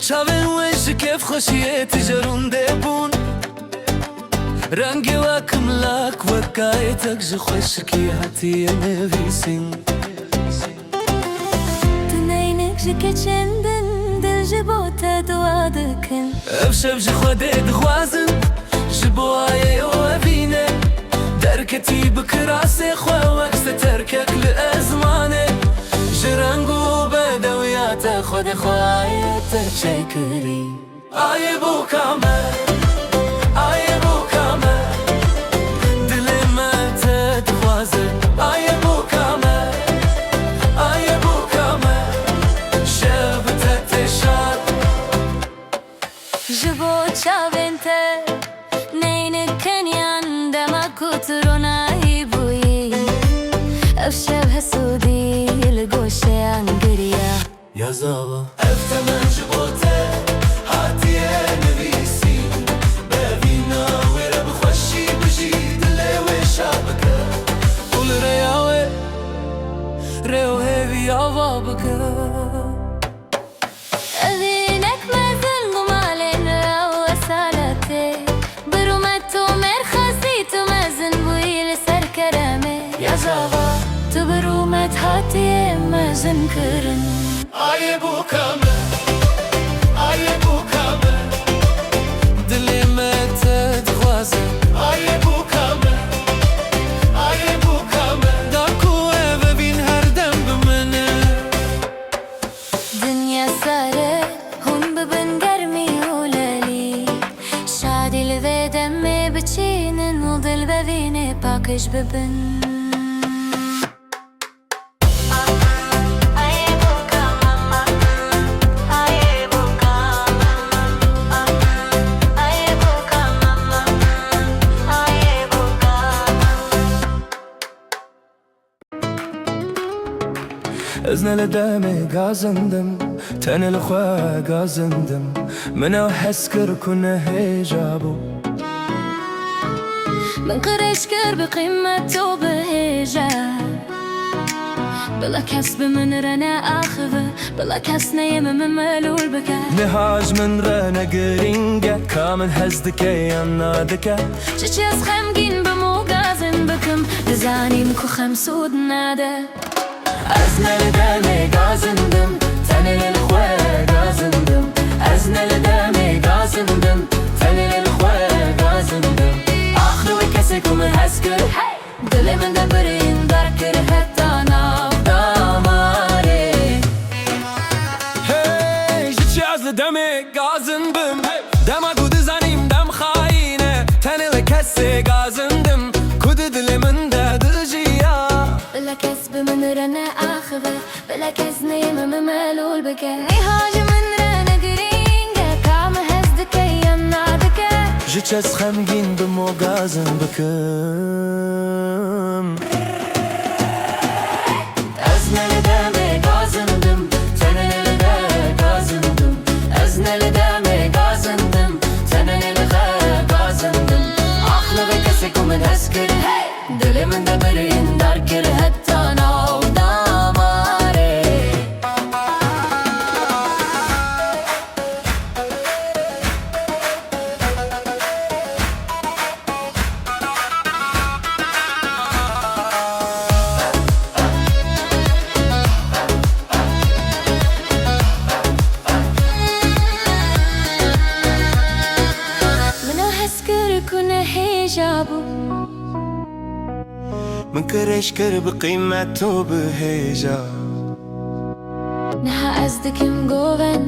چاوین وش کف خوشیت جرون دبون رنگی و کملاک و کایتک ج خوش کی هاتی نویسین تنینک ج کچندن دل ج بوت دوا دکن افشب ج خودت خوازن ج بوای و بینه درکتی بکراس خو وقت ترکک لازمانه ج رنگو بدویات خود خوایت چکری آی بو کامه آی بو کامه دل ما تدوازه آی بو کامه آی بو کامه شب تتشاد جبو چاوینته نینکن یاندما کترونای بویی افشب حسودی لگوشه انگریا یا زاوا افتمن جبوته هاتیه نویسین ببینا ویره بخوشی بجی دلی و شابکه قول ریاوه ریو هیوی آوا بکه أذينك مازال قمالين رو وسالتي برومتو مرخصيتو مازن بويل سر كرامي یا زاوا تبرومت هاتي مازن كرن آی بو کامه آی بو کامه دلی ما تدخوازه آی بو کامه آی بو کامه داکوه ببین هر دم بمنه دنيا سارة هون ببن قرمي ولالي شادي لذي دمي بتشينن وضل بذيني باكش ببن ازن لدامي قازندم تاني الخوا قازندم منو حسكر كنا هيجابو من قريش كر بقيمته بهجة بلا كسب من رنا آخذه بلا كس نيم من ملول بكا نهاج من رانا قرينجا كامل هزدك يانا دكا شيش خمجين بمو قازن بكم دزاني مكو خمسود نادا ازن لدامي قازندم تاني للخوا قازندم ازن لدامي قازندم تاني للخوا قازندم اخلو كسكم الهسكر دلي من دبرين داركر حتى ناف داماري هي جيتشي ازل دامي قازندم دما قود زانيم دم خاينة تاني لكسي قازندم كود دلي من دادجيا بلا كسب من رنا آخذه بلا كس نيم من ملول بكا نهاج من رنا قرينجا كام هزدك يانا دكا جيتشي خمجين بمو قازن بكم ازن لدامي قازندم تاني لدا قازندم ازن لدامي قازندم تاني لغا قازندم اخلو كسكم الهسكر دلي من دبرين داركر حتى ناو داماري منو هسكر كنا حجابو من كرشكر بقيمته بهيجا نها أزدك مقوبن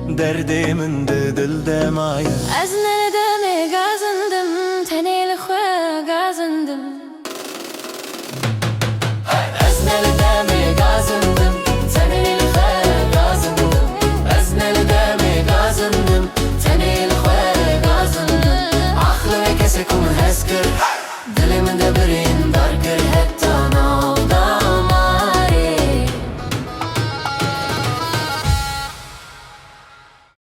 دردي من دل دمايا أزنا